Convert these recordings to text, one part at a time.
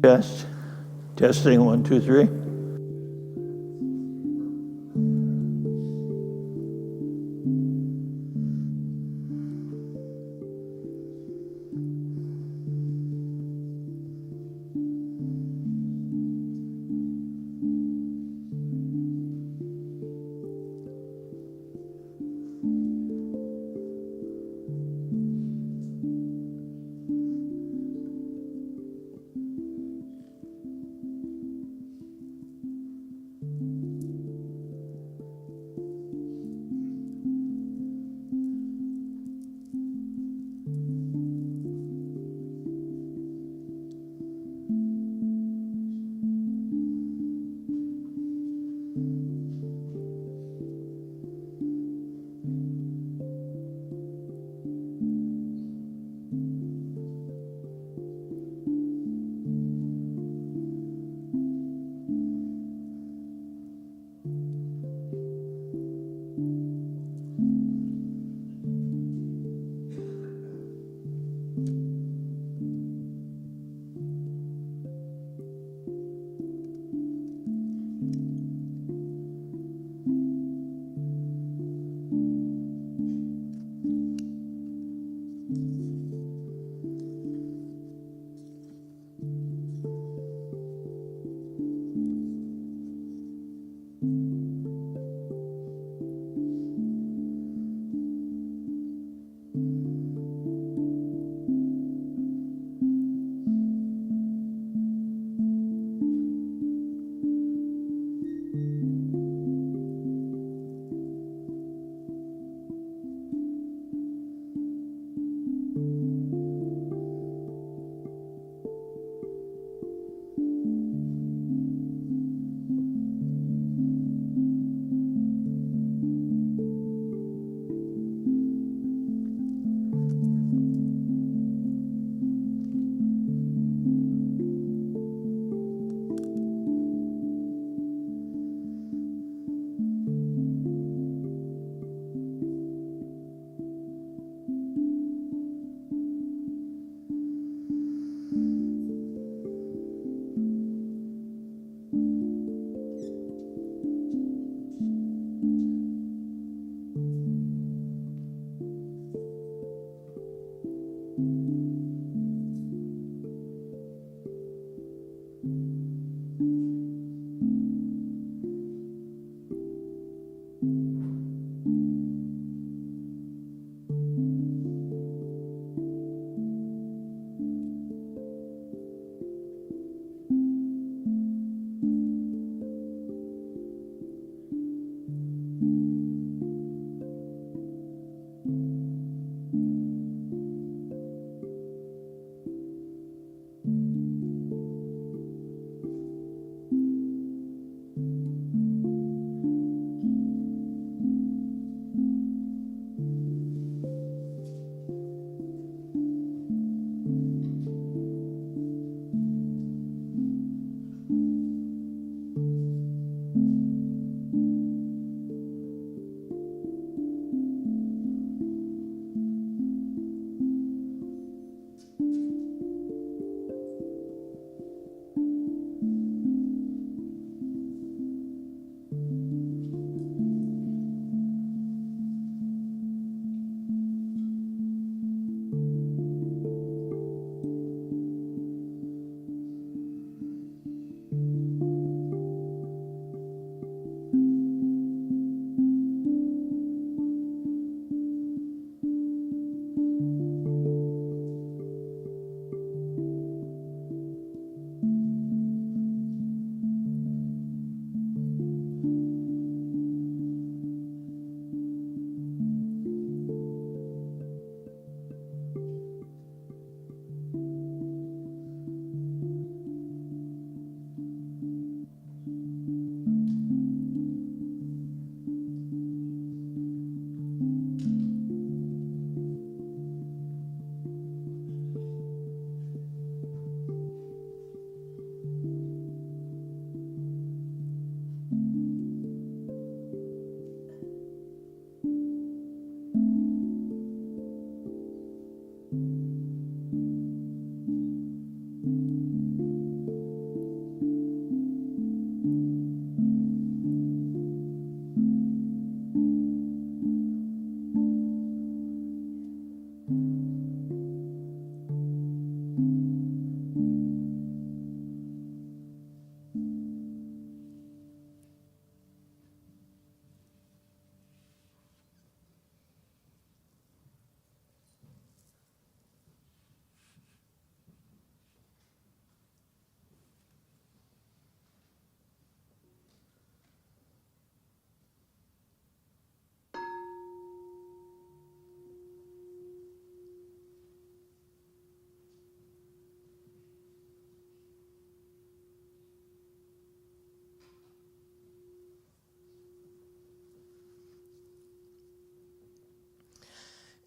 test. Testing, 1, 2, 3.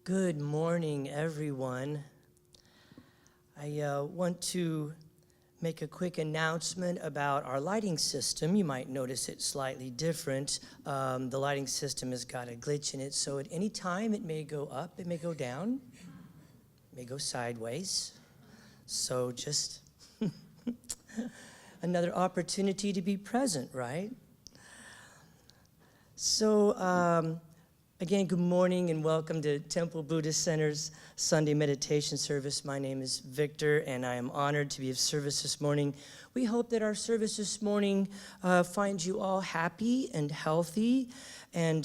Good morning, everyone. I want to make a quick announcement about our lighting system. You might notice it's slightly different. The lighting system has got a glitch in it, so at any time it may go up, it may go down, it may go sideways. So just another opportunity to be present, right? So, again, good morning and welcome to Temple Buddhist Center's Sunday meditation service. My name is Victor, and I am honored to be of service this morning. We hope that our service this morning finds you all happy and healthy and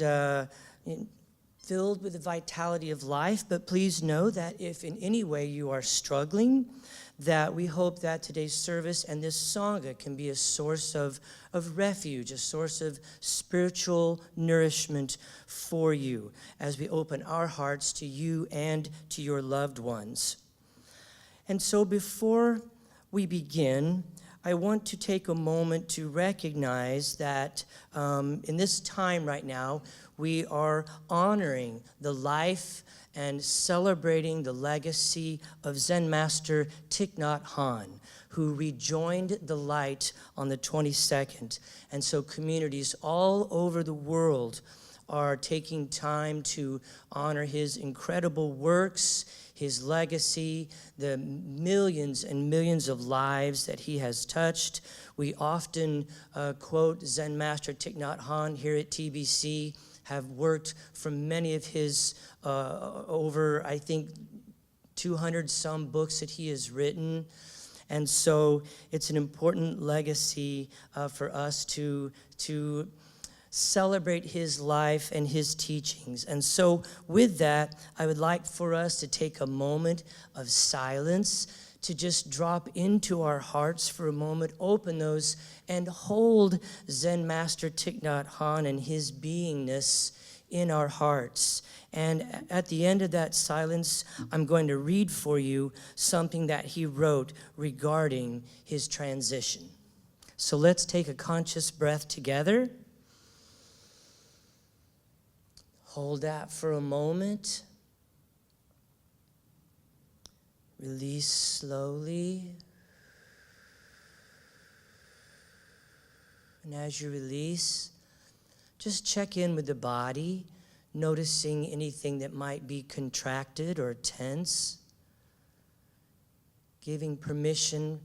filled with the vitality of life. But please know that if in any way you are struggling, that we hope that today's service and this Sangha can be a source of refuge, a source of spiritual nourishment for you as we open our hearts to you and to your loved ones. And so before we begin, I want to take a moment to recognize that in this time right now, we are honoring the life and celebrating the legacy of Zen Master Thich Nhat Hanh, who rejoined the light on the 22nd. And so communities all over the world are taking time to honor his incredible works, his legacy, the millions and millions of lives that he has touched. We often quote Zen Master Thich Nhat Hanh here at TBC, have worked from many of his over, I think, 200 some books that he has written. And so it's an important legacy for us to celebrate his life and his teachings. And so with that, I would like for us to take a moment of silence to just drop into our hearts for a moment, open those, and hold Zen Master Thich Nhat Hanh and his beingness in our hearts. And at the end of that silence, I'm going to read for you something that he wrote regarding his transition. So let's take a conscious breath together. Hold that for a moment. Release slowly. And as you release, just check in with the body, noticing anything that might be contracted or tense. Giving permission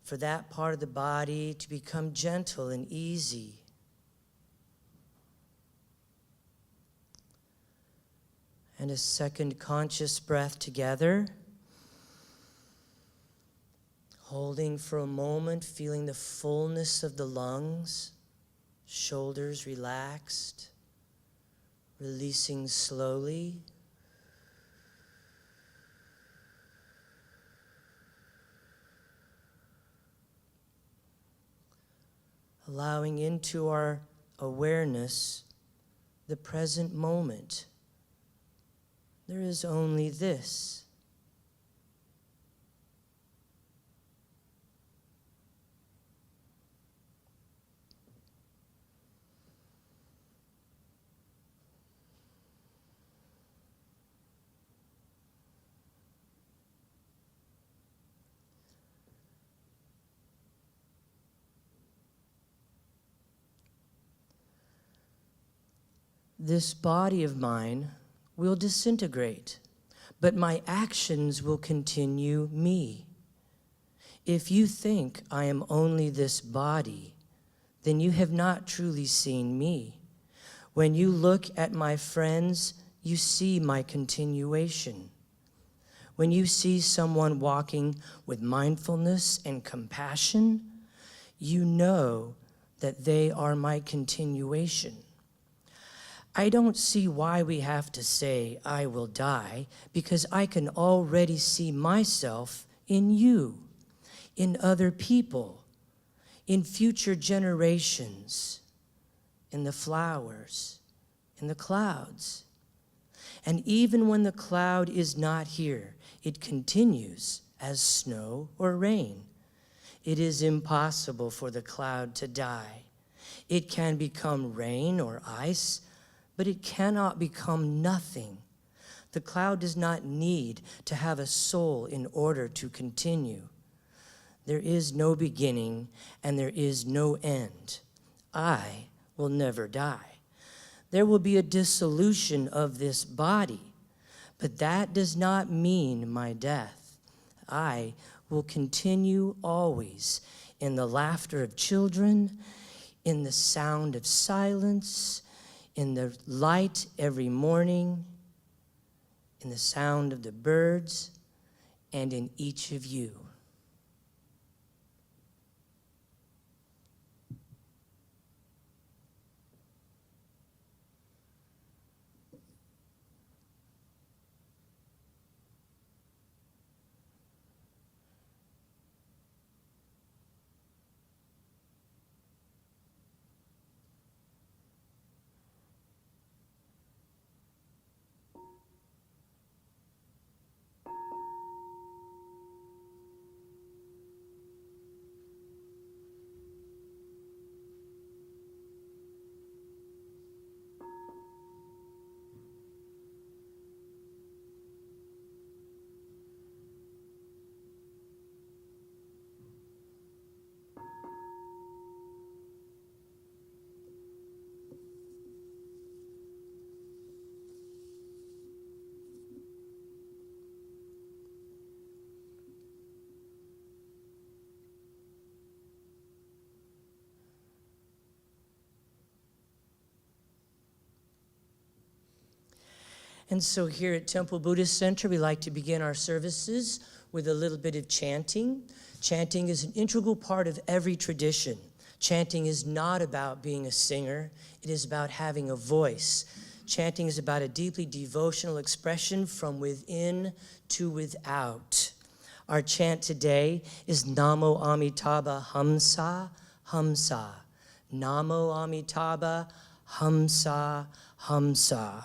for that part of the body to become gentle and easy. And a second conscious breath together. Holding for a moment, feeling the fullness of the lungs, shoulders relaxed, releasing slowly. Allowing into our awareness the present moment. There is only this. This body of mine will disintegrate, but my actions will continue me. If you think I am only this body, then you have not truly seen me. When you look at my friends, you see my continuation. When you see someone walking with mindfulness and compassion, you know that they are my continuation. I don't see why we have to say, I will die, because I can already see myself in you, in other people, in future generations, in the flowers, in the clouds. And even when the cloud is not here, it continues as snow or rain. It is impossible for the cloud to die. It can become rain or ice, but it cannot become nothing. The cloud does not need to have a soul in order to continue. There is no beginning and there is no end. I will never die. There will be a dissolution of this body, but that does not mean my death. I will continue always in the laughter of children, in the sound of silence, in the light every morning, in the sound of the birds, and in each of you. And so here at Temple Buddhist Center, we like to begin our services with a little bit of chanting. Chanting is an integral part of every tradition. Chanting is not about being a singer. It is about having a voice. Chanting is about a deeply devotional expression from within to without. Our chant today is Namo Amitabha Hamsa Hamsa. Namo Amitabha Hamsa Hamsa.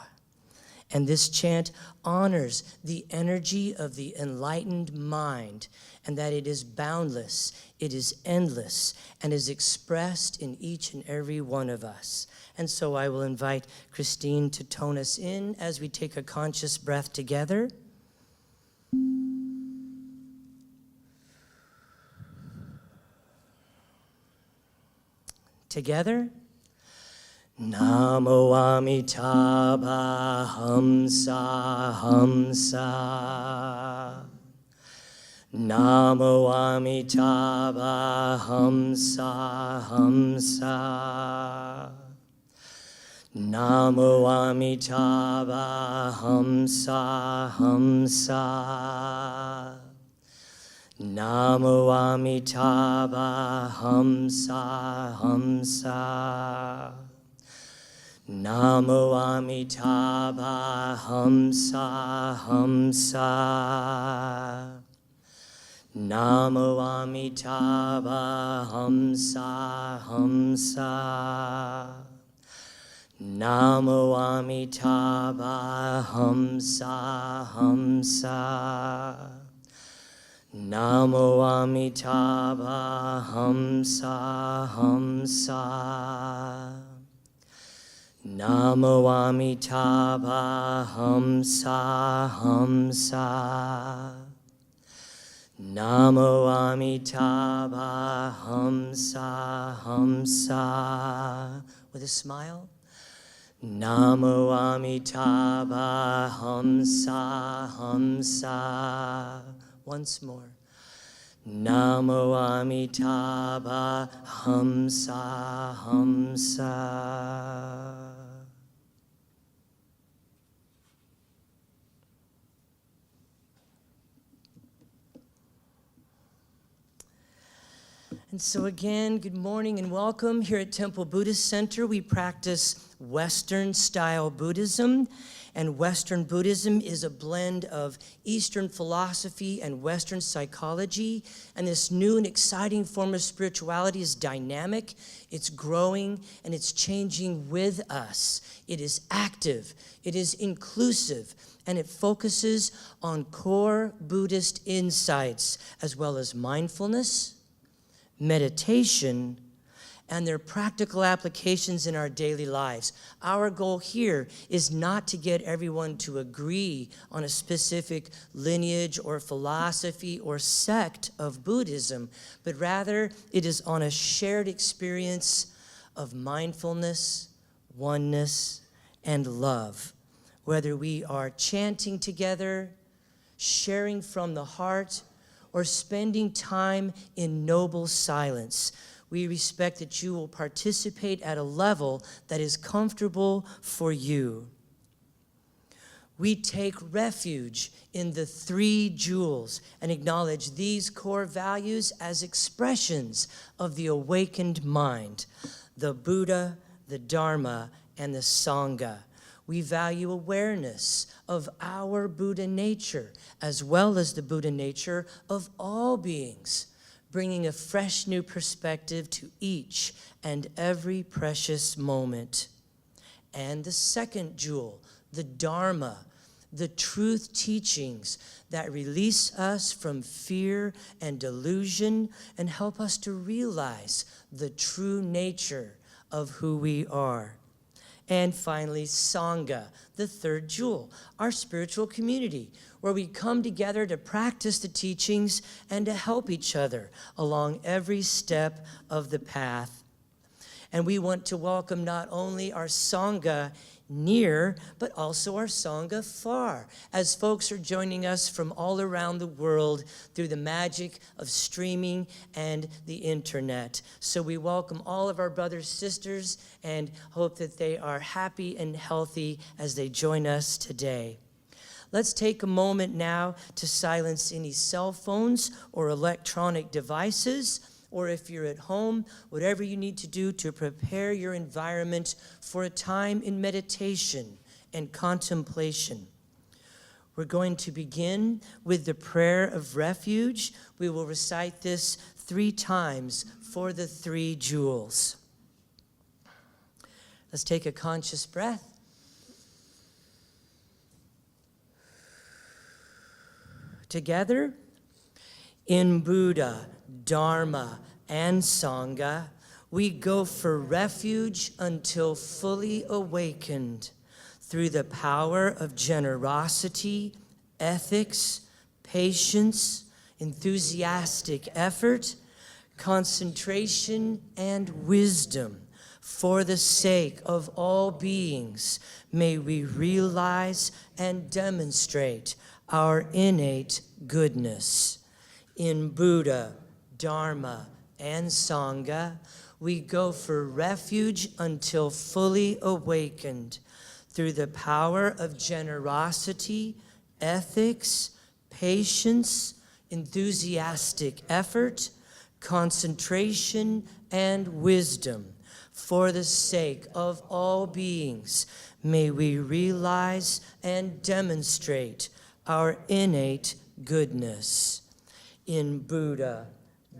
And this chant honors the energy of the enlightened mind, and that it is boundless, it is endless, and is expressed in each and every one of us. And so I will invite Christine to tone us in as we take a conscious breath together. Together. Namo Amitabha Hamsa Hamsa. Namo Amitabha Hamsa Hamsa. Namo Amitabha Hamsa Hamsa. Namo Amitabha Hamsa Hamsa. Namo Amitabha Hamsa Hamsa. Namo Amitabha Hamsa Hamsa. Namo Amitabha Hamsa Hamsa. Namo Amitabha Hamsa Hamsa. Namo Amitabha Hamsa Hamsa. Namo Amitabha Hamsa Hamsa. With a smile. Namo Amitabha Hamsa Hamsa. Once more. Namo Amitabha Hamsa Hamsa. And so again, good morning and welcome. Here at Temple Buddhist Center, we practice Western-style Buddhism. And Western Buddhism is a blend of Eastern philosophy and Western psychology. And this new and exciting form of spirituality is dynamic, it's growing, and it's changing with us. It is active, it is inclusive, and it focuses on core Buddhist insights, as well as mindfulness, meditation, and their practical applications in our daily lives. Our goal here is not to get everyone to agree on a specific lineage or philosophy or sect of Buddhism, but rather it is on a shared experience of mindfulness, oneness, and love. Whether we are chanting together, sharing from the heart, or spending time in noble silence, we respect that you will participate at a level that is comfortable for you. We take refuge in the three jewels and acknowledge these core values as expressions of the awakened mind: the Buddha, the Dharma, and the Sangha. We value awareness of our Buddha nature, as well as the Buddha nature of all beings, bringing a fresh new perspective to each and every precious moment. And the second jewel, the Dharma, the truth teachings that release us from fear and delusion and help us to realize the true nature of who we are. And finally, Sangha, the third jewel, our spiritual community, where we come together to practice the teachings and to help each other along every step of the path. And we want to welcome not only our Sangha near, but also our Sangha far, as folks are joining us from all around the world through the magic of streaming and the internet. So we welcome all of our brothers, sisters, and hope that they are happy and healthy as they join us today. Let's take a moment now to silence any cell phones or electronic devices, or if you're at home, whatever you need to do to prepare your environment for a time in meditation and contemplation. We're going to begin with the prayer of refuge. We will recite this 3 times for the 3 jewels. Let's take a conscious breath. Together, in Buddha, Dharma, and Sangha, we go for refuge until fully awakened through the power of generosity, ethics, patience, enthusiastic effort, concentration, and wisdom. For the sake of all beings, may we realize and demonstrate our innate goodness. In Buddha, Dharma, and Sangha, we go for refuge until fully awakened through the power of generosity, ethics, patience, enthusiastic effort, concentration, and wisdom. For the sake of all beings, may we realize and demonstrate our innate goodness. In Buddha,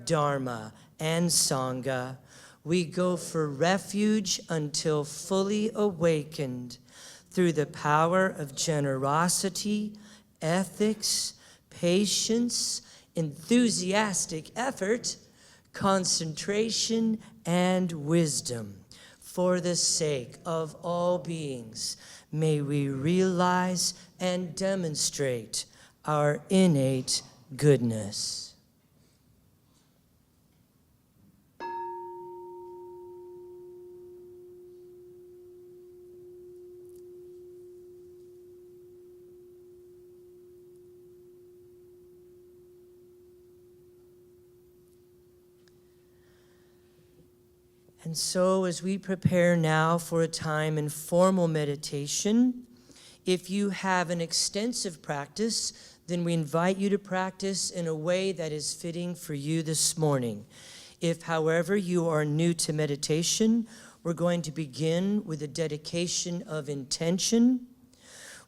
Dharma, and Sangha, we go for refuge until fully awakened through the power of generosity, ethics, patience, enthusiastic effort, concentration, and wisdom. For the sake of all beings, may we realize and demonstrate our innate goodness. And so as we prepare now for a time in formal meditation, if you have an extensive practice, then we invite you to practice in a way that is fitting for you this morning. If, however, you are new to meditation, we're going to begin with a dedication of intention.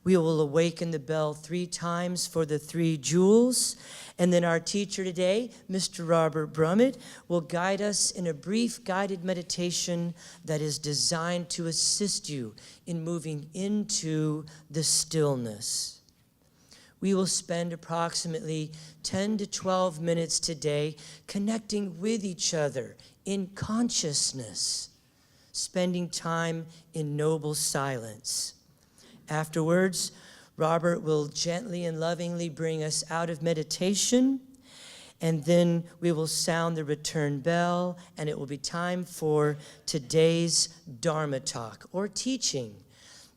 We will awaken the bell 3 times for the 3 jewels. And then our teacher today, Mr. Robert Brumet, will guide us in a brief guided meditation that is designed to assist you in moving into the stillness. We will spend approximately 10 to 12 minutes today connecting with each other in consciousness, spending time in noble silence. Afterwards, Robert will gently and lovingly bring us out of meditation, and then we will sound the return bell, and it will be time for today's Dharma talk or teaching.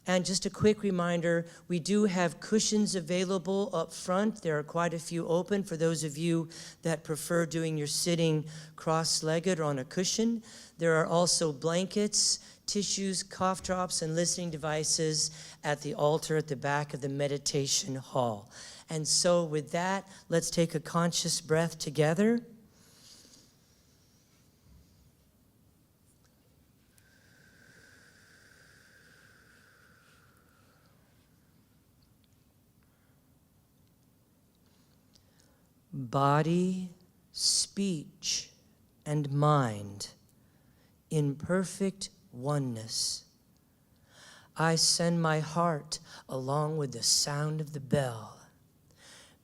And just a quick reminder, we do have cushions available up front. There are quite a few open for those of you that prefer doing your sitting cross-legged or on a cushion. There are also blankets, tissues, cough drops, and listening devices at the altar at the back of the meditation hall. And so with that, let's take a conscious breath together. Body, speech, and mind in perfect oneness. I send my heart along with the sound of the bell.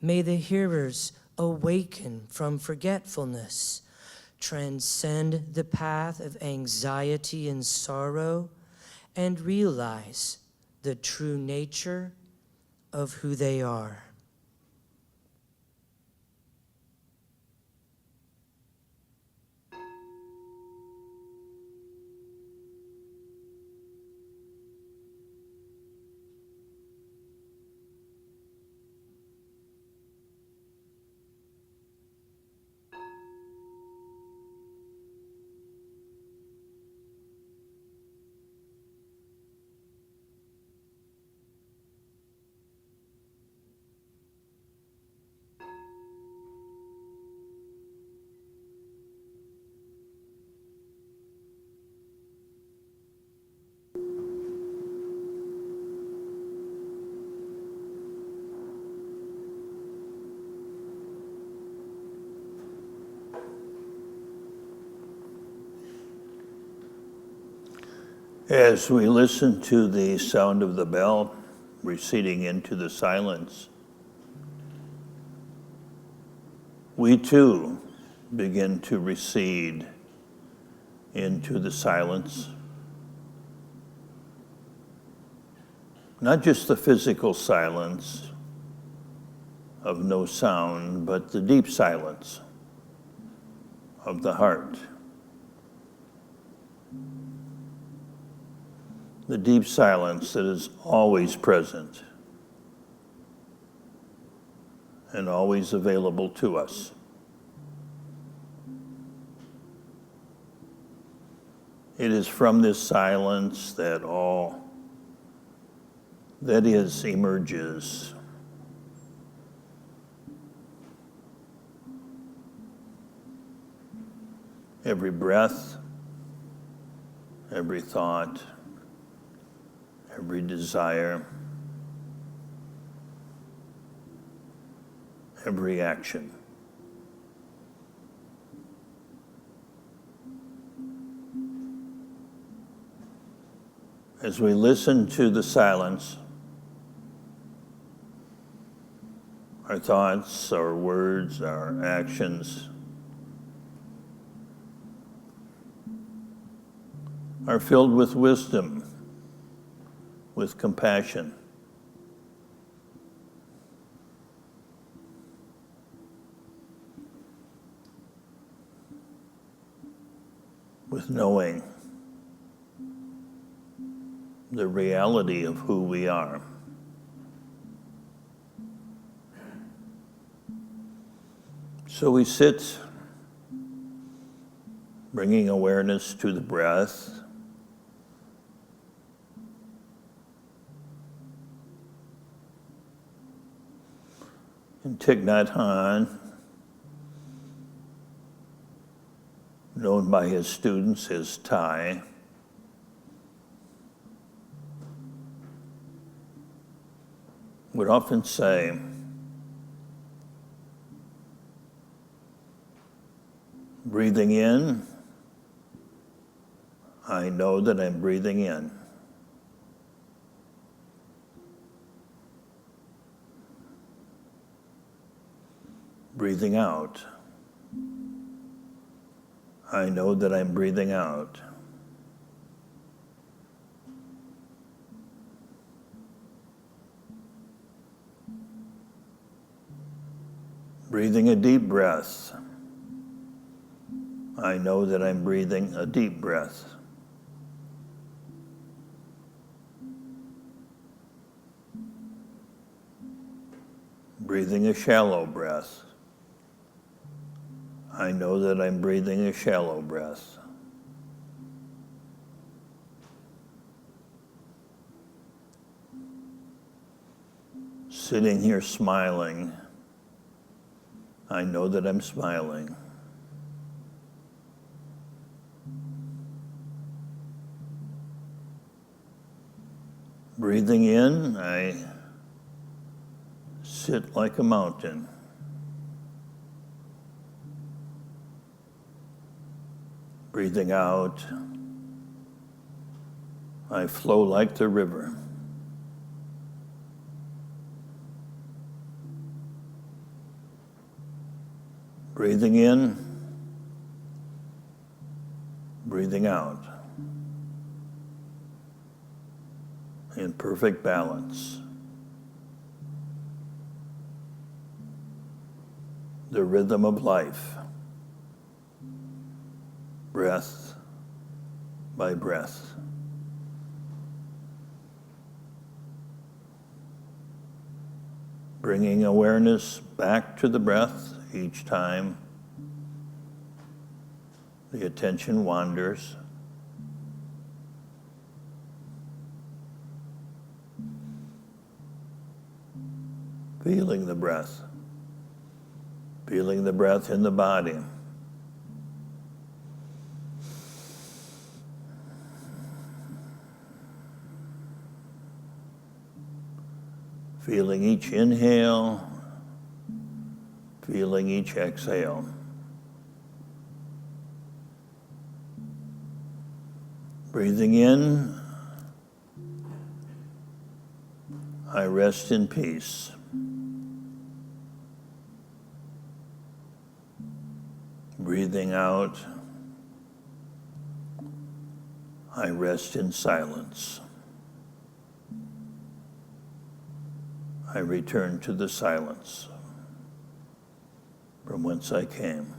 May the hearers awaken from forgetfulness, transcend the path of anxiety and sorrow, and realize the true nature of who they are. As we listen to the sound of the bell receding into the silence, we too begin to recede into the silence. Not just the physical silence of no sound, but the deep silence of the heart. The deep silence that is always present and always available to us. It is from this silence that all that is emerges. Every breath, every thought, every desire, every action. As we listen to the silence, our thoughts, our words, our actions are filled with wisdom, with compassion, with knowing the reality of who we are. So we sit, bringing awareness to the breath, and Thich Nhat Hanh, known by his students as Thai, would often say, breathing in, I know that I'm breathing in. Breathing out, I know that I'm breathing out. Breathing a deep breath. I know that I'm breathing a deep breath. Breathing a shallow breath. I know that I'm breathing a shallow breath. Sitting here smiling. I know that I'm smiling. Breathing in, I sit like a mountain. Breathing out, I flow like the river. Breathing in, breathing out. In perfect balance. The rhythm of life, breath by breath. Bringing awareness back to the breath each time the attention wanders. Feeling the breath in the body. Feeling each inhale, feeling each exhale. Breathing in, I rest in peace. Breathing out, I rest in silence. I return to the silence from whence I came.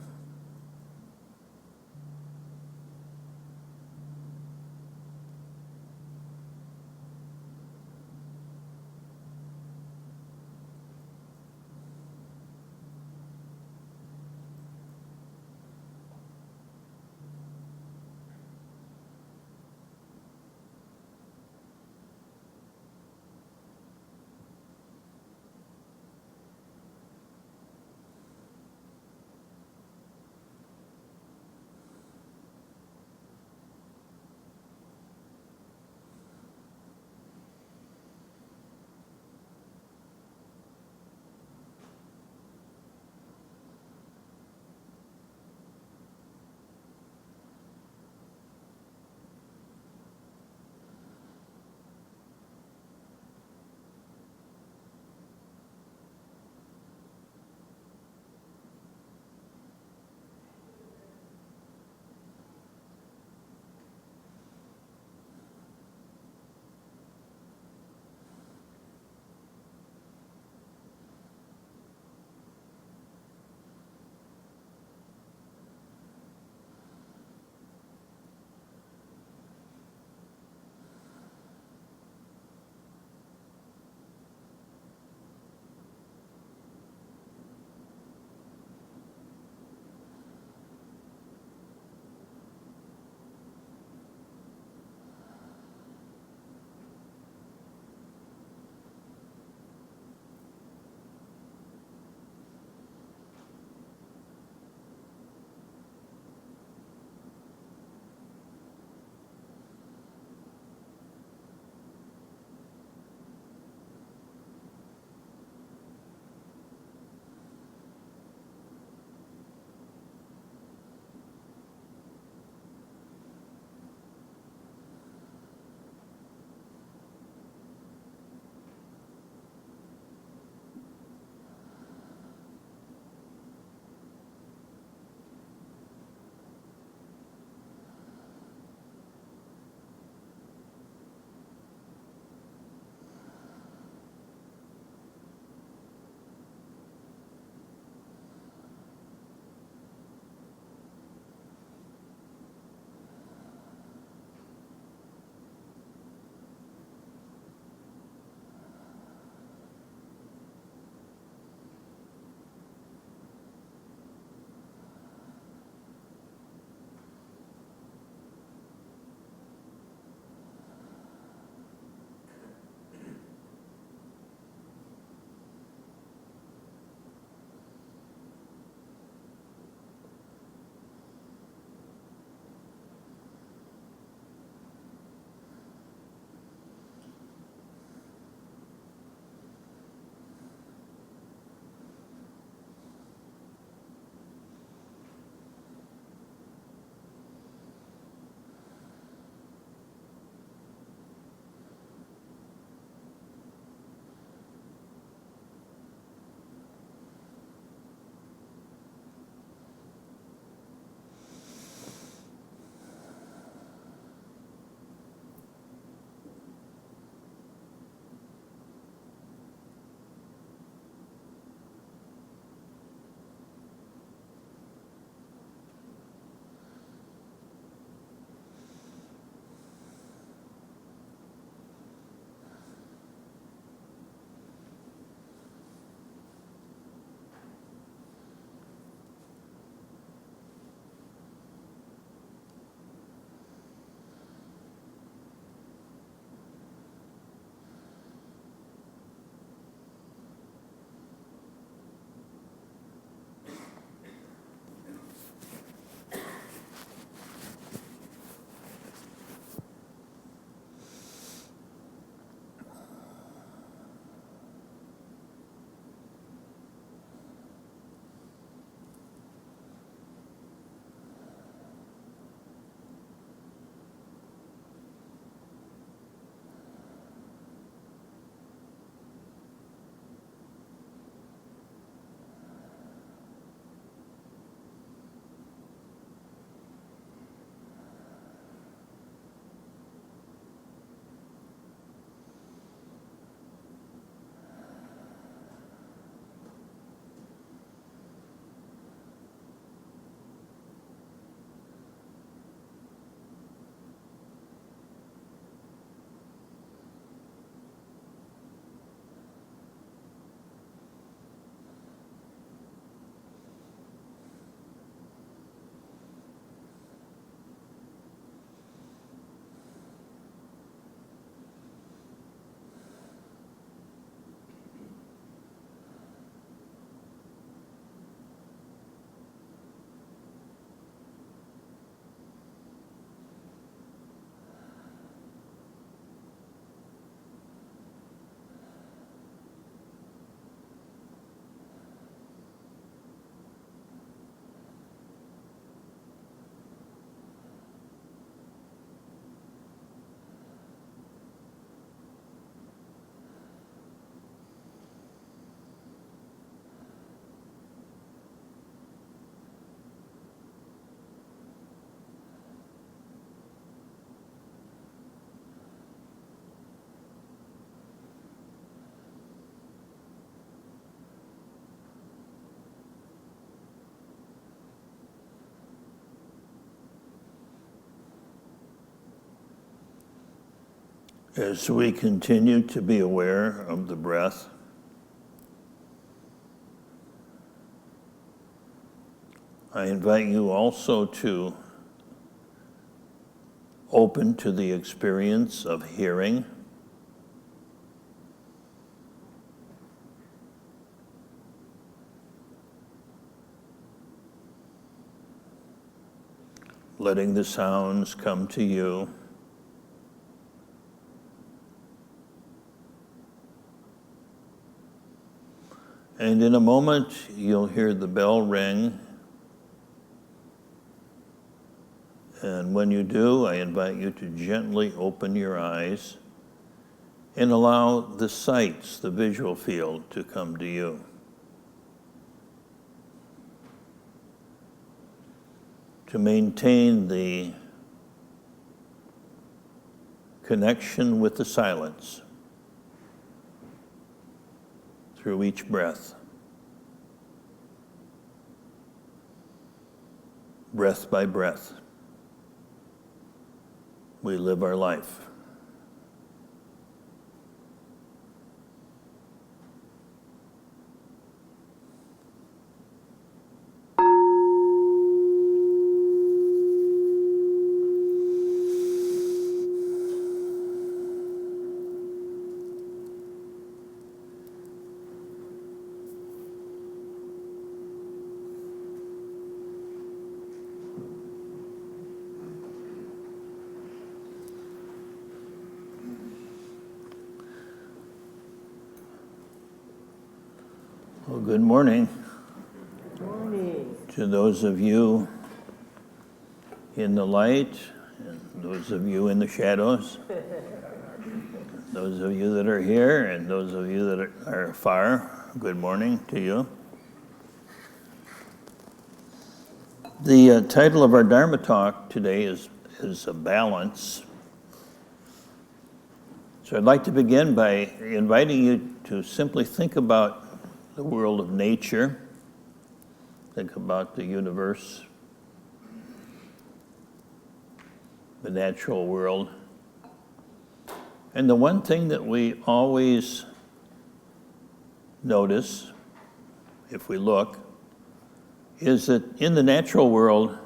As we continue to be aware of the breath, I invite you also to open to the experience of hearing. Letting the sounds come to you. And in a moment, you'll hear the bell ring. And when you do, I invite you to gently open your eyes and allow the sights, the visual field, to come to you. To maintain the connection with the silence through each breath. Breath by breath, we live our life. Well, good morning. Good morning. To those of you in the light, and those of you in the shadows, those of you that are here, and those of you that are far, good morning to you. The title of our Dharma talk today is a balance. So I'd like to begin by inviting you to simply think about the world of nature. Think about the universe, the natural world. And the one thing that we always notice, if we look, is that in the natural world,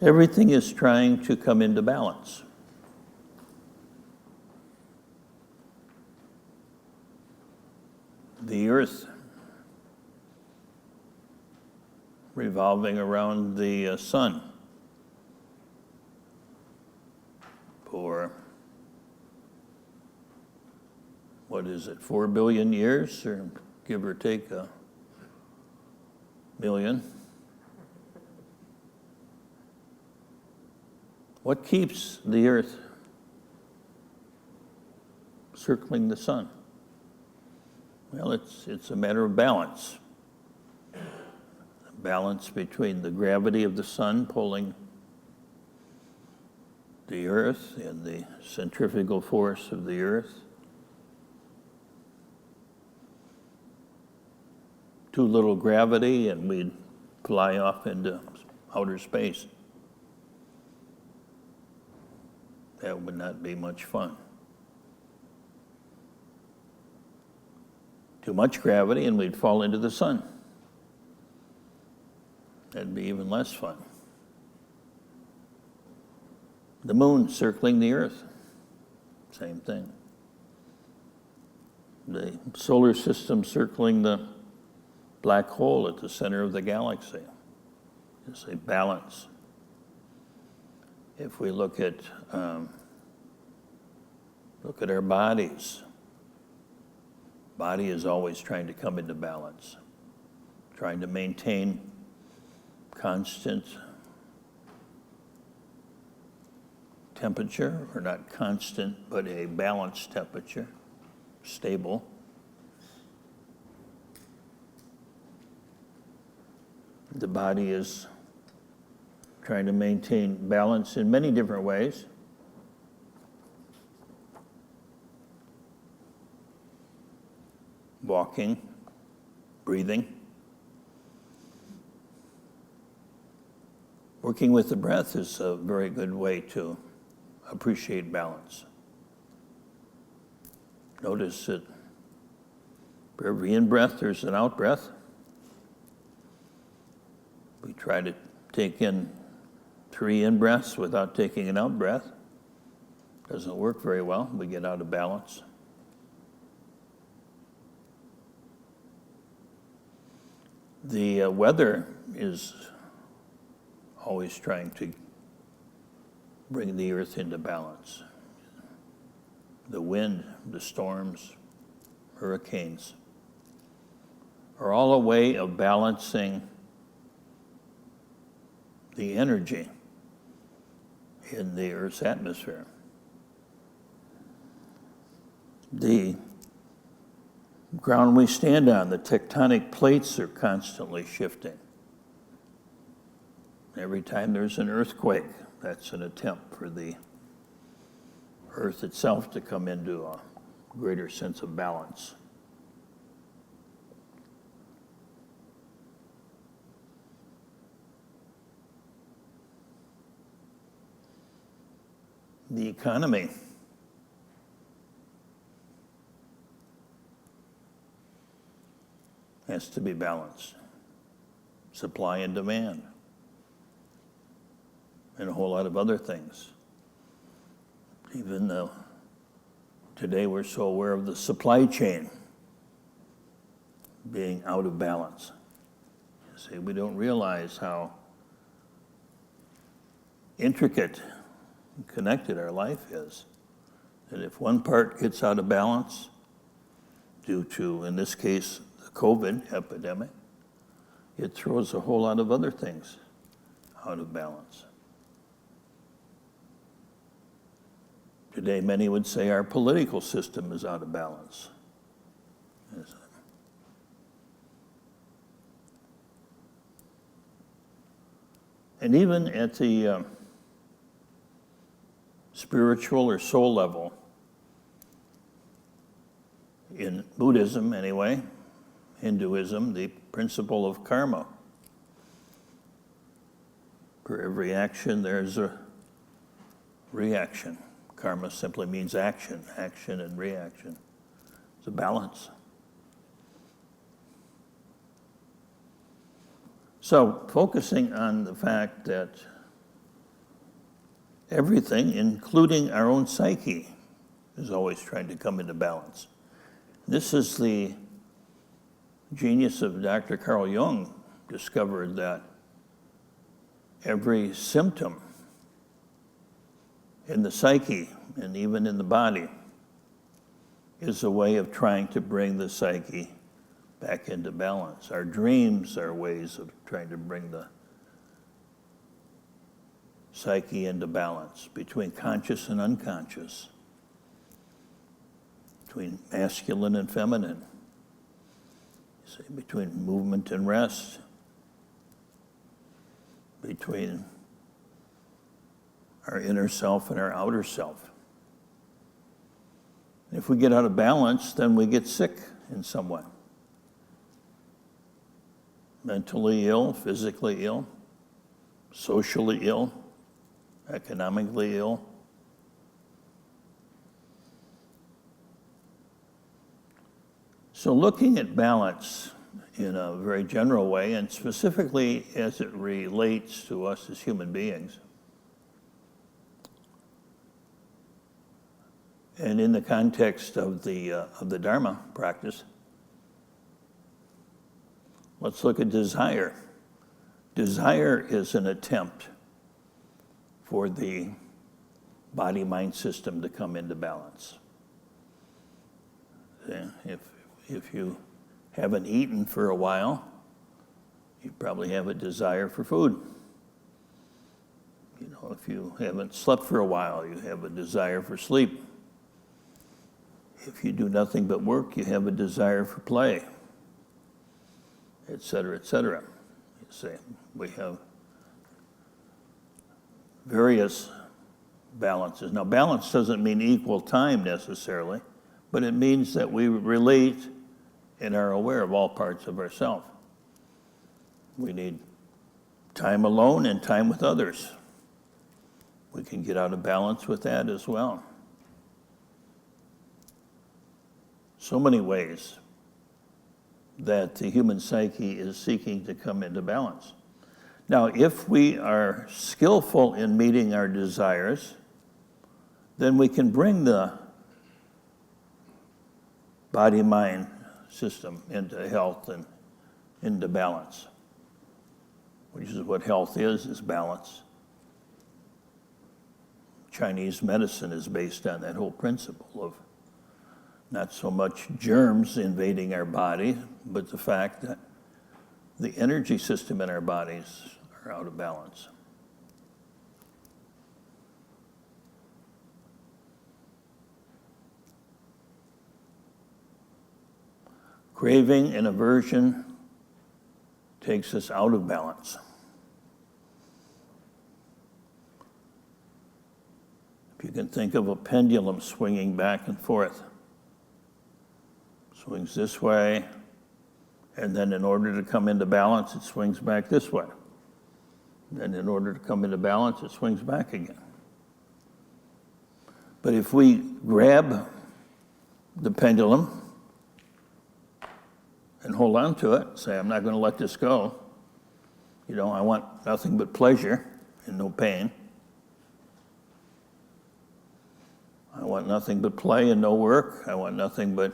everything is trying to come into balance. The earth revolving around the sun for, 4 billion years, or give or take a million. What keeps the earth circling the sun? Well, it's a matter of balance. A balance between the gravity of the sun pulling the earth and the centrifugal force of the earth. Too little gravity and we'd fly off into outer space. That would not be much fun. Too much gravity and we'd fall into the sun. That'd be even less fun. The moon circling the earth, same thing. The solar system circling the black hole at the center of the galaxy. It's a balance. If we look at our bodies, body is always trying to come into balance, trying to maintain constant temperature, or not constant, but a balanced temperature, stable. The body is trying to maintain balance in many different ways. Walking, breathing. Working with the breath is a very good way to appreciate balance. Notice that for every in-breath, there's an out-breath. We try to take in 3 in-breaths without taking an out-breath. Doesn't work very well. We get out of balance. The weather is always trying to bring the earth into balance. The wind, the storms, hurricanes are all a way of balancing the energy in the Earth's atmosphere. The ground we stand on, the tectonic plates are constantly shifting. Every time there's an earthquake, that's an attempt for the Earth itself to come into a greater sense of balance. The economy has to be balanced. Supply and demand, and a whole lot of other things. Even though today we're so aware of the supply chain being out of balance. You see, we don't realize how intricate and connected our life is. That if one part gets out of balance due to, in this case, the COVID epidemic, it throws a whole lot of other things out of balance. Today, many would say our political system is out of balance. And even at the spiritual or soul level, in Buddhism anyway, Hinduism, the principle of karma. For every action, there's a reaction. Karma simply means action and reaction. It's a balance. So, focusing on the fact that everything, including our own psyche, is always trying to come into balance. This is the genius of Dr. Carl Jung, discovered that every symptom in the psyche and even in the body is a way of trying to bring the psyche back into balance. Our dreams are ways of trying to bring the psyche into balance between conscious and unconscious, between masculine and feminine, between movement and rest, between our inner self and our outer self. If we get out of balance, then we get sick in some way. Mentally ill, physically ill, socially ill, economically ill. So looking at balance in a very general way, and specifically as it relates to us as human beings, and in the context of the Dharma practice, let's look at desire. Desire is an attempt for the body-mind system to come into balance. If you haven't eaten for a while, you probably have a desire for food. You know, if you haven't slept for a while, you have a desire for sleep. If you do nothing but work, you have a desire for play, et cetera, et cetera. You see, we have various balances. Now, balance doesn't mean equal time necessarily, but it means that we relate and are aware of all parts of ourselves. We need time alone and time with others. We can get out of balance with that as well. so many ways that the human psyche is seeking to come into balance. Now, if we are skillful in meeting our desires, then we can bring the body-mind system into health and into balance, which is what health is balance. Chinese medicine is based on that whole principle of not so much germs invading our body, but the fact that the energy system in our bodies are out of balance. Craving and aversion takes us out of balance. If you can think of a pendulum swinging back and forth, swings this way, and then in order to come into balance, it swings back this way. Then in order to come into balance, it swings back again. But if we grab the pendulum and hold on to it, say, I'm not going to let this go. You know, I want nothing but pleasure and no pain. I want nothing but play and no work. I want nothing but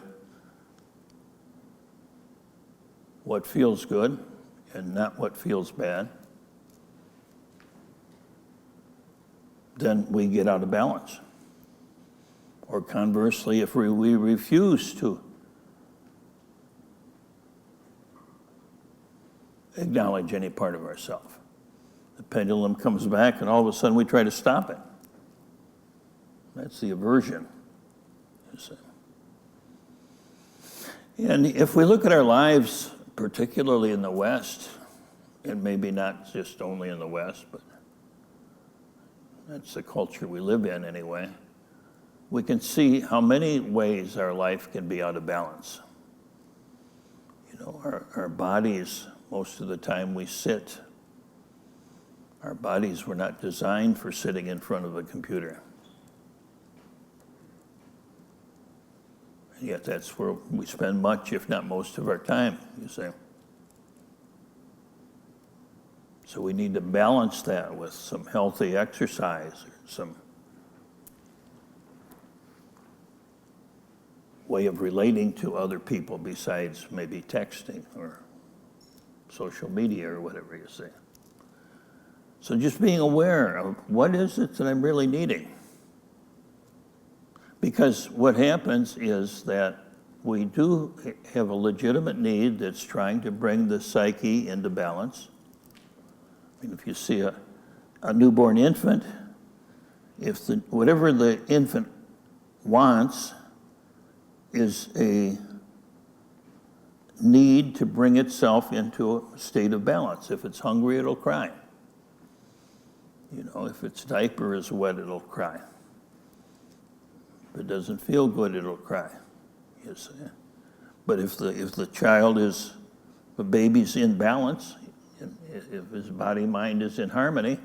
what feels good and not what feels bad. Then we get out of balance. Or conversely, if we refuse to acknowledge any part of ourselves, the pendulum comes back and all of a sudden we try to stop it. That's the aversion. And if we look at our lives, particularly in the West, and maybe not just only in the West, but that's the culture we live in anyway, we can see how many ways our life can be out of balance. You know, our bodies, most of the time we sit. Our bodies were not designed for sitting in front of a computer. And yet that's where we spend much, if not most of our time, you see. So we need to balance that with some healthy exercise, or some way of relating to other people besides maybe texting or social media or whatever you say. So just being aware of what is it that I'm really needing. Because what happens is that we do have a legitimate need that's trying to bring the psyche into balance. I mean, if you see a newborn infant, if whatever the infant wants is a need to bring itself into a state of balance. If it's hungry, it'll cry. You know, if its diaper is wet, it'll cry. If it doesn't feel good, it'll cry. You see. But if the baby's in balance, if his body mind is in harmony,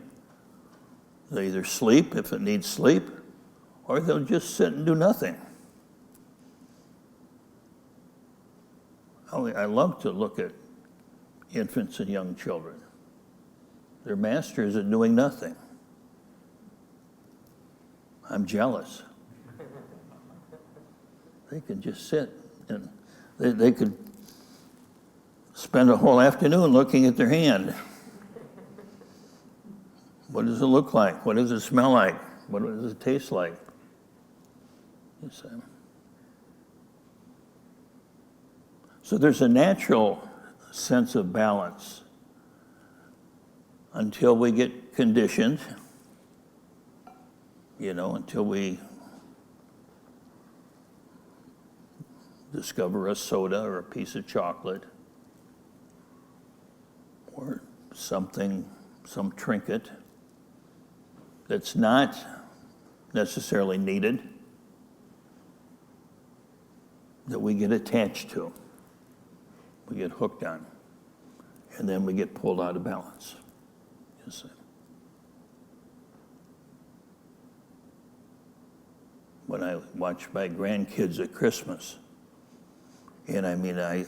they either sleep if it needs sleep, or they'll just sit and do nothing. I love to look at infants and young children. They're masters at doing nothing. I'm jealous. They can just sit and they could spend a whole afternoon looking at their hand. What does it look like? What does it smell like? What does it taste like? You see. So there's a natural sense of balance until we get conditioned, you know, until we discover a soda or a piece of chocolate or something, some trinket that's not necessarily needed, that we get attached to. We get hooked on, and then we get pulled out of balance. You see. When I watch my grandkids at Christmas, And I mean, I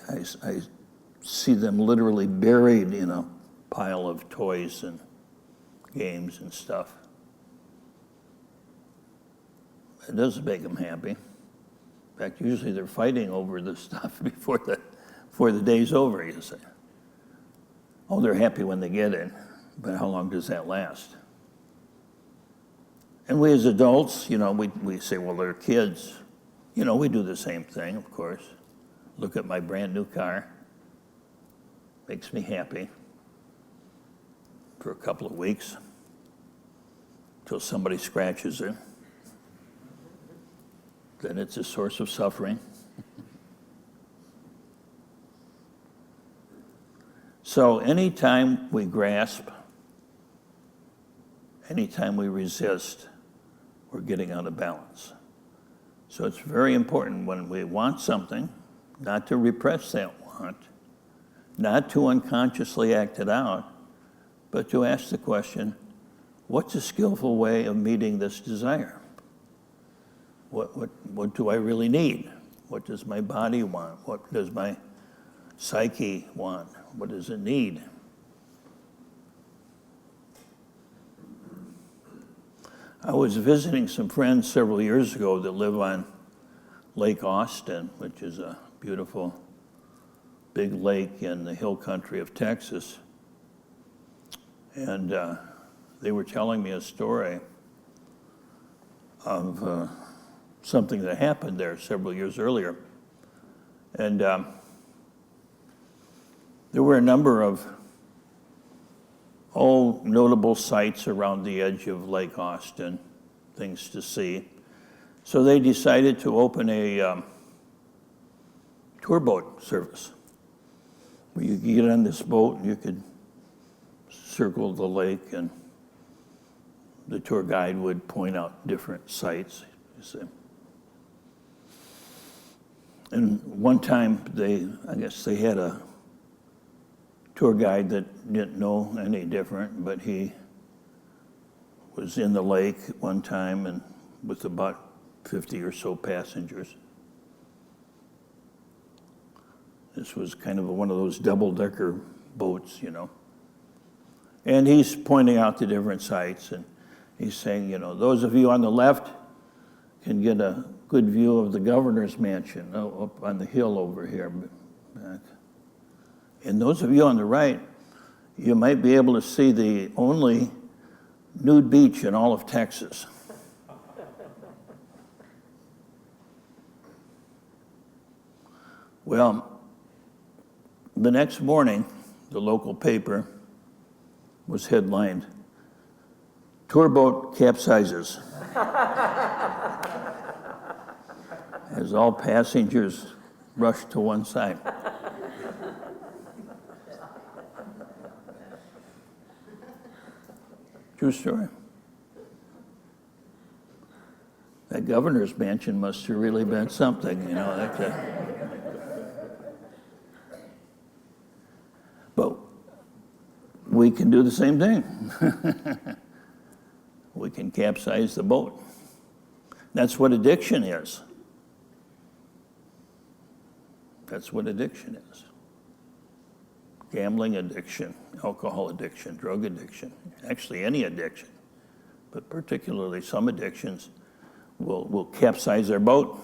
see them literally buried in a pile of toys and games and stuff. It doesn't make them happy. In fact, usually they're fighting over the stuff before the day's over, you say. Oh, they're happy when they get it, but how long does that last? And we as adults, we say, well, they're kids. We do the same thing, of course. Look at my brand new car. Makes me happy for a couple of weeks until somebody scratches it. Then it's a source of suffering. So anytime we grasp, anytime we resist, we're getting out of balance. So it's very important when we want something, not to repress that want, not to unconsciously act it out, but to ask the question, what's a skillful way of meeting this desire? What do I really need? What does my body want? What does my psyche want? What does it need? I was visiting some friends several years ago that live on Lake Austin, which is a beautiful big lake in the hill country of Texas. And they were telling me a story of something that happened there several years earlier. And there were a number of notable sites around the edge of Lake Austin, things to see. So they decided to open a tour boat service where you could get on this boat and you could circle the lake and the tour guide would point out different sites, you see. And one time I guess they had a tour guide that didn't know any different, but he was in the lake one time and with about 50 or so passengers. This was kind of one of those double-decker boats, And he's pointing out the different sites, and he's saying, those of you on the left can get a good view of the governor's mansion up on the hill over here. And those of you on the right, you might be able to see the only nude beach in all of Texas. Well, the next morning, the local paper was headlined, "Tour boat capsizes." As all passengers rushed to one side. True story. That governor's mansion must have really been something, But we can do the same thing. We can capsize the boat. That's what addiction is. That's what addiction is. Gambling addiction, alcohol addiction, drug addiction, actually any addiction, but particularly some addictions will capsize our boat.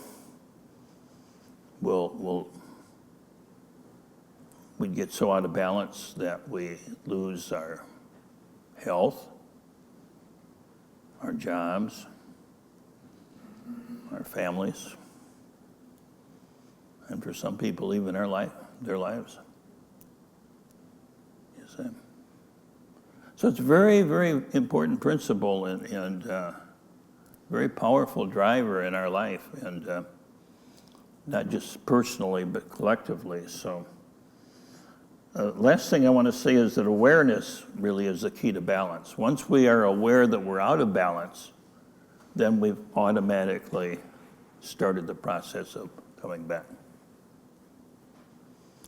We get so out of balance that we lose our health, our jobs, our families, and for some people, even their lives. You see? So it's a very, very important principle and very powerful driver in our life, and not just personally, but collectively. So last thing I want to say is that awareness really is the key to balance. Once we are aware that we're out of balance, then we've automatically started the process of coming back.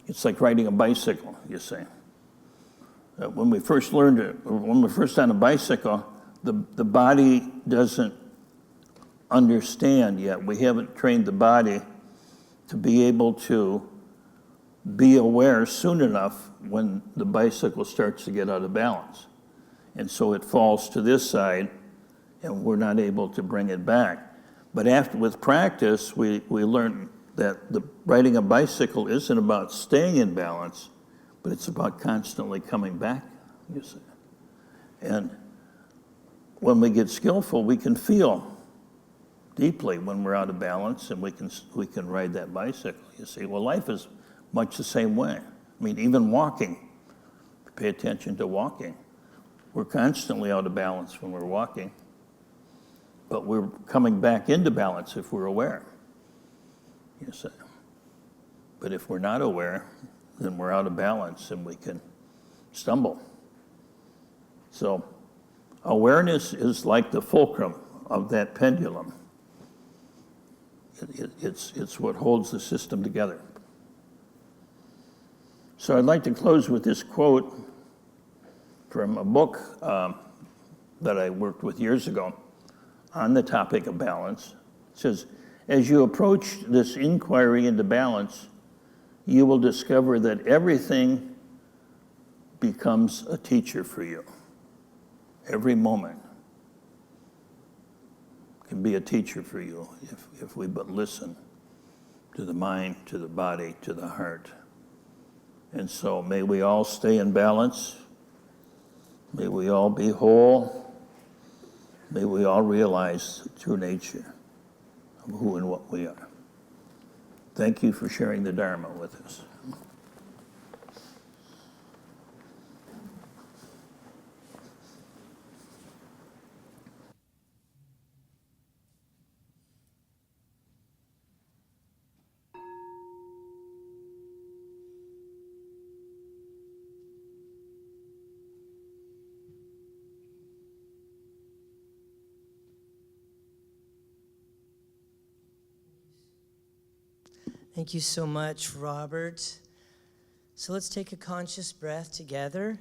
It's like riding a bicycle, you see. When we first learned it, when we're first on a bicycle, the body doesn't understand yet. We haven't trained the body to be able to be aware soon enough when the bicycle starts to get out of balance. And so it falls to this side, and we're not able to bring it back. But with practice, we learn that riding a bicycle isn't about staying in balance, but it's about constantly coming back, you see. And when we get skillful, we can feel deeply when we're out of balance, and we can ride that bicycle, you see. Well, life is much the same way. I mean, even walking, pay attention to walking. We're constantly out of balance when we're walking, but we're coming back into balance if we're aware, you see. But if we're not aware, then we're out of balance and we can stumble. So awareness is like the fulcrum of that pendulum. It's what holds the system together. So I'd like to close with this quote from a book that I worked with years ago on the topic of balance. It says, as you approach this inquiry into balance, you will discover that everything becomes a teacher for you. Every moment can be a teacher for you if we but listen to the mind, to the body, to the heart. And so may we all stay in balance. May we all be whole. May we all realize the true nature of who and what we are. Thank you for sharing the Dharma with us. Thank you so much, Robert. So let's take a conscious breath together.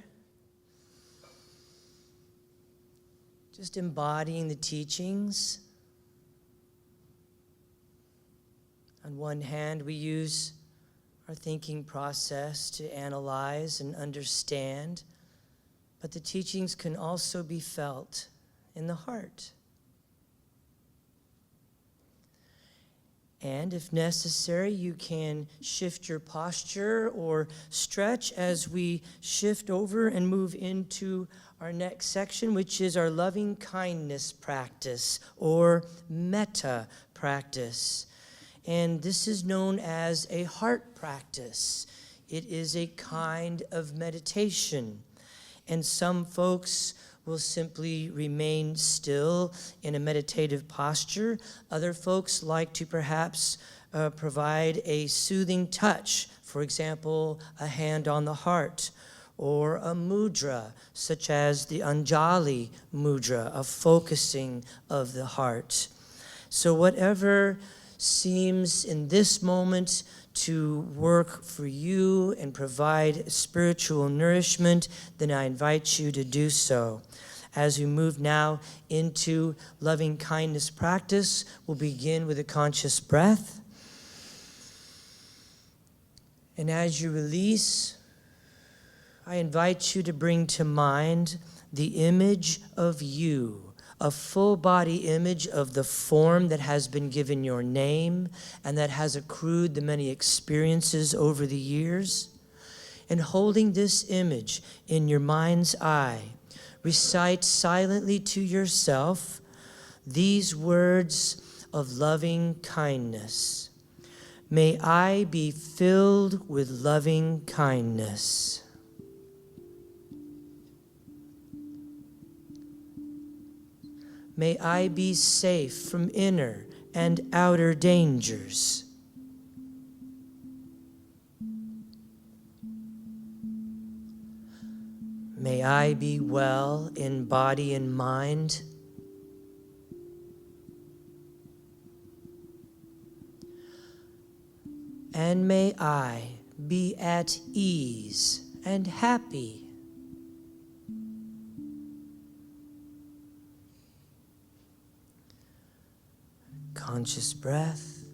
Just embodying the teachings. On one hand, we use our thinking process to analyze and understand, but the teachings can also be felt in the heart. And if necessary, you can shift your posture or stretch as we shift over and move into our next section, which is our loving kindness practice or metta practice. And this is known as a heart practice. It is a kind of meditation. And some folks will simply remain still in a meditative posture. Other folks like to perhaps provide a soothing touch, for example, a hand on the heart, or a mudra, such as the Anjali mudra, of focusing of the heart. So whatever seems in this moment to work for you and provide spiritual nourishment, then I invite you to do so. As we move now into loving kindness practice, we'll begin with a conscious breath. And as you release, I invite you to bring to mind the image of you, a full body image of the form that has been given your name and that has accrued the many experiences over the years. And holding this image in your mind's eye, recite silently to yourself these words of loving kindness. May I be filled with loving kindness. May I be safe from inner and outer dangers. May I be well in body and mind. And may I be at ease and happy. Conscious breath.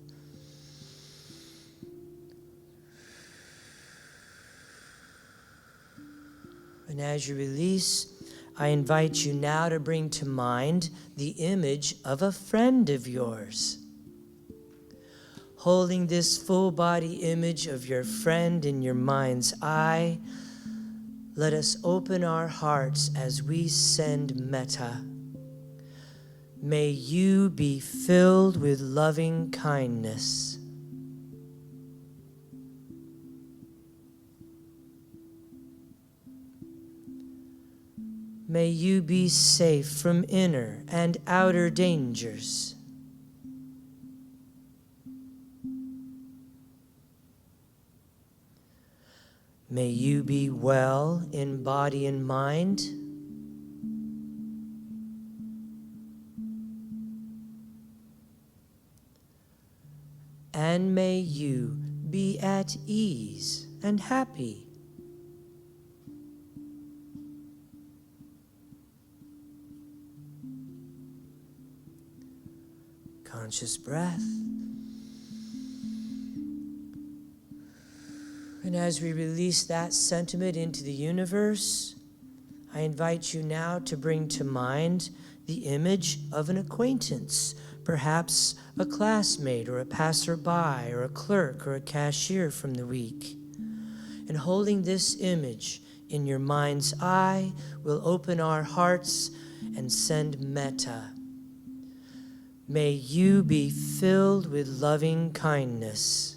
And as you release, I invite you now to bring to mind the image of a friend of yours. Holding this full body image of your friend in your mind's eye, let us open our hearts as we send metta. May you be filled with loving kindness. May you be safe from inner and outer dangers. May you be well in body and mind. And may you be at ease and happy. Conscious breath. And as we release that sentiment into the universe, I invite you now to bring to mind the image of an acquaintance, perhaps a classmate or a passerby or a clerk or a cashier from the week. And holding this image in your mind's eye, we'll open our hearts and send metta. May you be filled with loving kindness.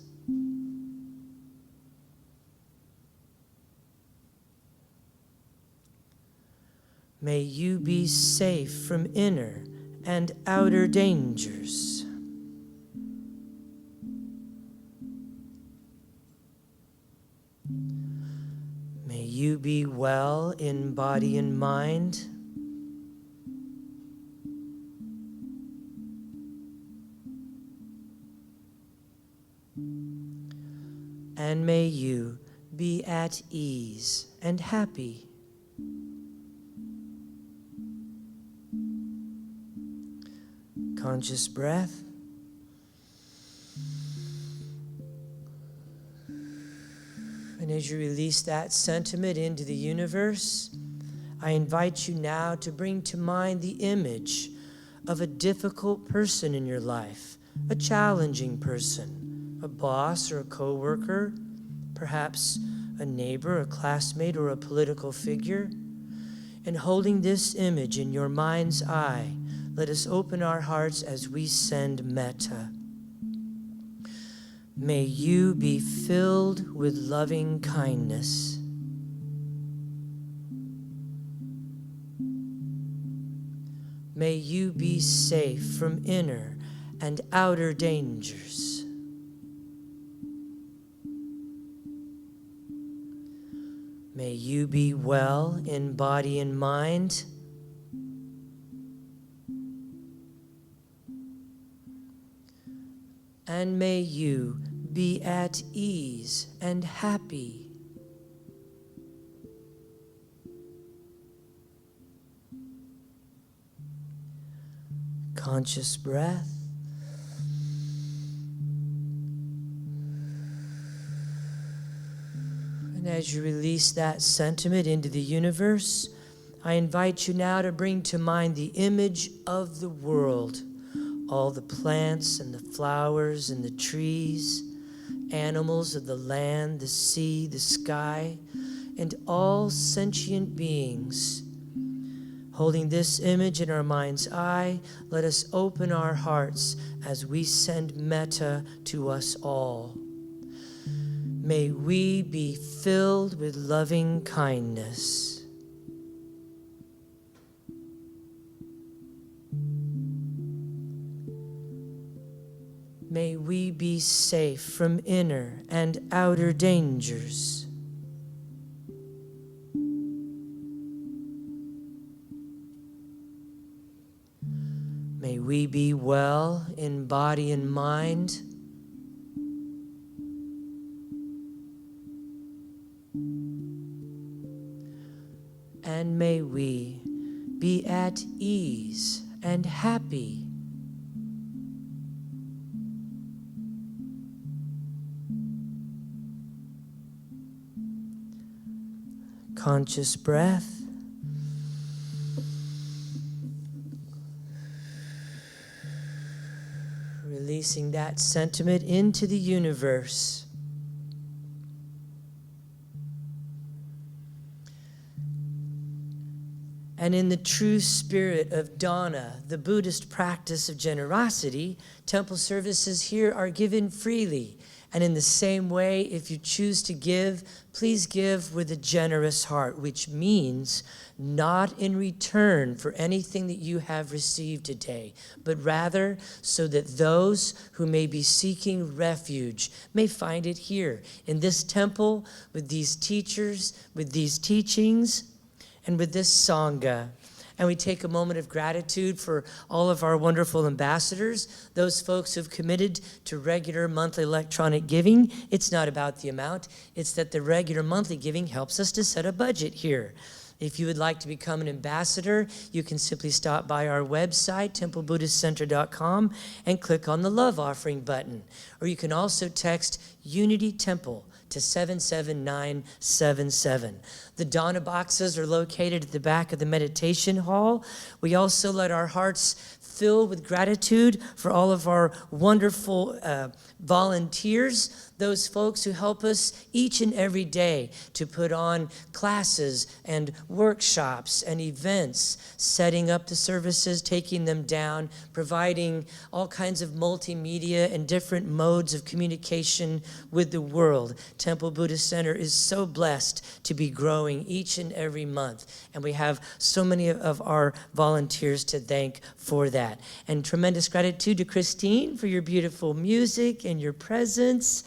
May you be safe from inner and outer dangers. May you be well in body and mind. And may you be at ease and happy. Conscious breath. And as you release that sentiment into the universe, I invite you now to bring to mind the image of a difficult person in your life, a challenging person, a boss or a coworker, perhaps a neighbor, a classmate, or a political figure. And holding this image in your mind's eye, let us open our hearts as we send metta. May you be filled with loving kindness. May you be safe from inner and outer dangers. May you be well in body and mind. And may you be at ease and happy. Conscious breath. And as you release that sentiment into the universe, I invite you now to bring to mind the image of the world. All the plants and the flowers and the trees, animals of the land, the sea, the sky, and all sentient beings. Holding this image in our mind's eye, let us open our hearts as we send metta to us all. May we be filled with loving kindness. May we be safe from inner and outer dangers. May we be well in body and mind. And may we be at ease and happy. conscious breath. Releasing that sentiment into the universe. And in the true spirit of dana, the Buddhist practice of generosity, temple services here are given freely. And in the same way, if you choose to give, please give with a generous heart, which means not in return for anything that you have received today, but rather so that those who may be seeking refuge may find it here in this temple, with these teachers, with these teachings, and with this Sangha. And we take a moment of gratitude for all of our wonderful ambassadors, those folks who've committed to regular monthly electronic giving. It's not about the amount, it's that the regular monthly giving helps us to set a budget here. If you would like to become an ambassador, you can simply stop by our website, templebuddhistcenter.com, and click on the Love Offering button. Or you can also text Unity Temple to 77977. The Dana boxes are located at the back of the meditation hall. We also let our hearts fill with gratitude for all of our wonderful volunteers, those folks who help us each and every day to put on classes and workshops and events, setting up the services, taking them down, providing all kinds of multimedia and different modes of communication with the world. Temple Buddhist Center is so blessed to be growing each and every month, and we have so many of our volunteers to thank for that. And tremendous gratitude to Christine for your beautiful music and your presence.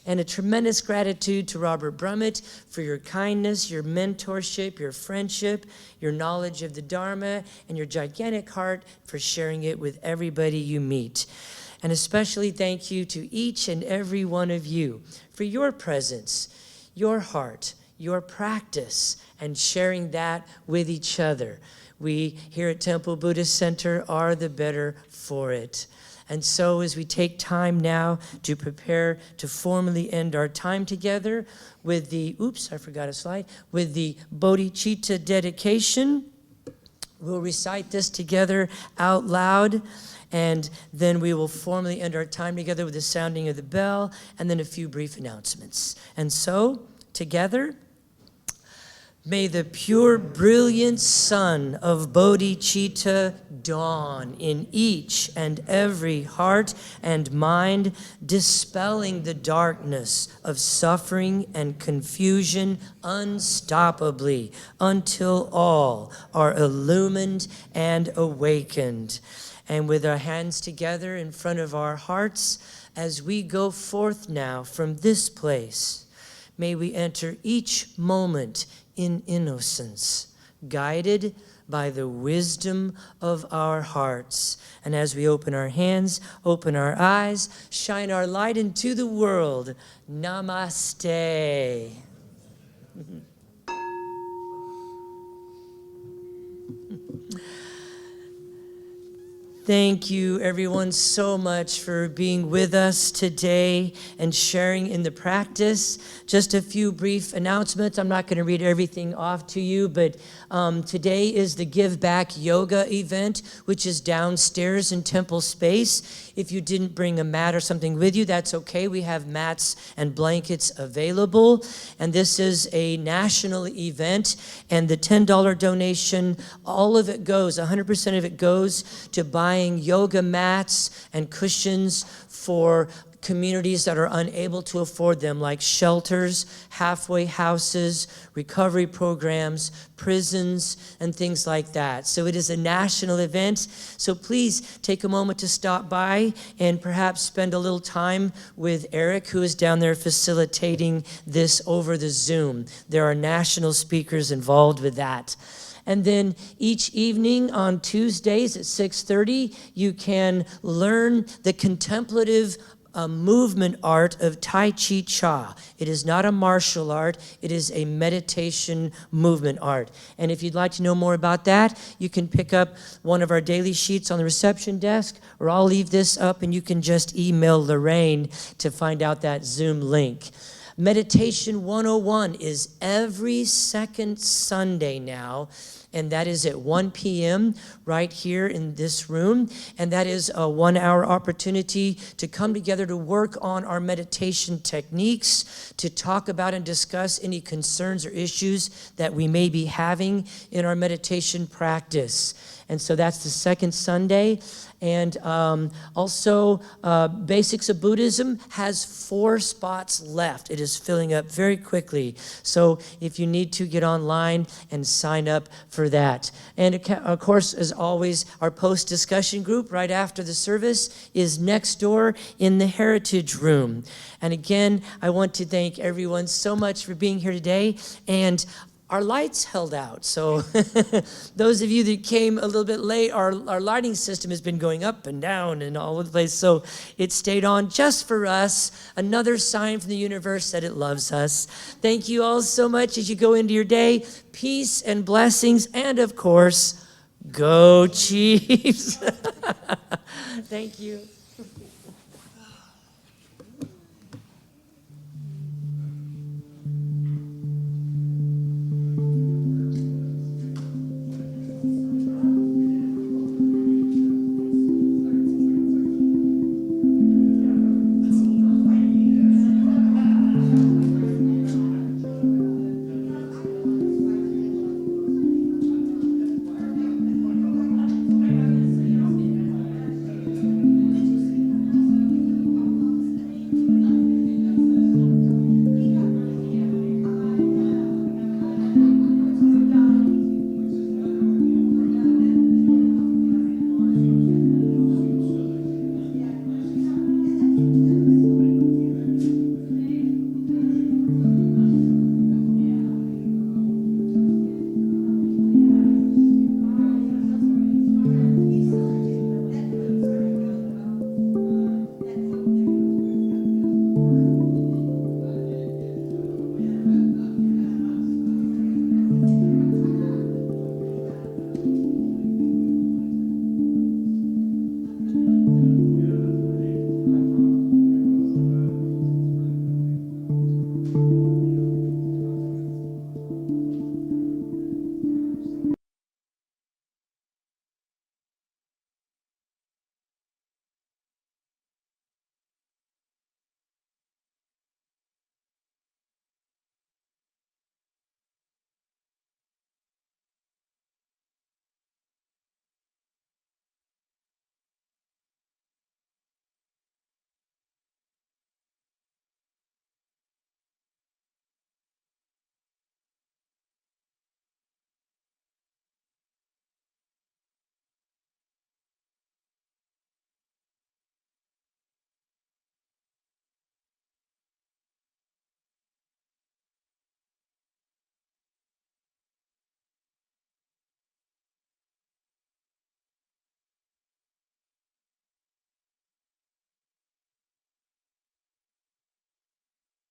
And a tremendous gratitude to Robert Brumet for your kindness, your mentorship, your friendship, your knowledge of the Dharma, and your gigantic heart for sharing it with everybody you meet. And especially thank you to each and every one of you for your presence, your heart, your practice, and sharing that with each other. We here at Temple Buddhist Center are the better for it. And so as we take time now to prepare to formally end our time together with the, with the bodhicitta dedication, we'll recite this together out loud, and then we will formally end our time together with the sounding of the bell and then a few brief announcements. And so, together, may the pure, brilliant sun of bodhicitta dawn in each and every heart and mind, dispelling the darkness of suffering and confusion unstoppably until all are illumined and awakened. And with our hands together in front of our hearts, as we go forth now from this place, may we enter each moment in innocence, guided by the wisdom of our hearts. And as we open our hands, open our eyes, shine our light into the world. Namaste. Thank you, everyone, so much for being with us today and sharing in the practice. Just a few brief announcements. I'm not going to read everything off to you, but today is the Give Back Yoga event, which is downstairs in Temple Space. If you didn't bring a mat or something with you, that's okay. We have mats and blankets available. And this is a national event, and the $10 donation, all of it goes, 100% of it goes to buying yoga mats and cushions for communities that are unable to afford them, like shelters, halfway houses, recovery programs, prisons, and things like that. So it is a national event. So please take a moment to stop by and perhaps spend a little time with Eric, who is down there facilitating this over the Zoom. There are national speakers involved with that. And then each evening on Tuesdays at 6:30, you can learn the contemplative movement art of Tai Chi Cha. It is not a martial art, it is a meditation movement art. And if you'd like to know more about that, you can pick up one of our daily sheets on the reception desk, or I'll leave this up and you can just email Lorraine to find out that Zoom link. Meditation 101 is every second Sunday now, and that is at 1 p.m. right here in this room. And that is a 1-hour opportunity to come together to work on our meditation techniques, to talk about and discuss any concerns or issues that we may be having in our meditation practice. And so that's the second Sunday. And also, Basics of Buddhism has 4 spots left. It is filling up very quickly. So if you need to, get online and sign up for that. And of course, as always, our post-discussion group right after the service is next door in the Heritage Room. And again, I want to thank everyone so much for being here today. And our lights held out. So those of you that came a little bit late, our lighting system has been going up and down and all over the place. So it stayed on just for us. Another sign from the universe that it loves us. Thank you all so much as you go into your day. Peace and blessings. And of course, go Chiefs. Thank you.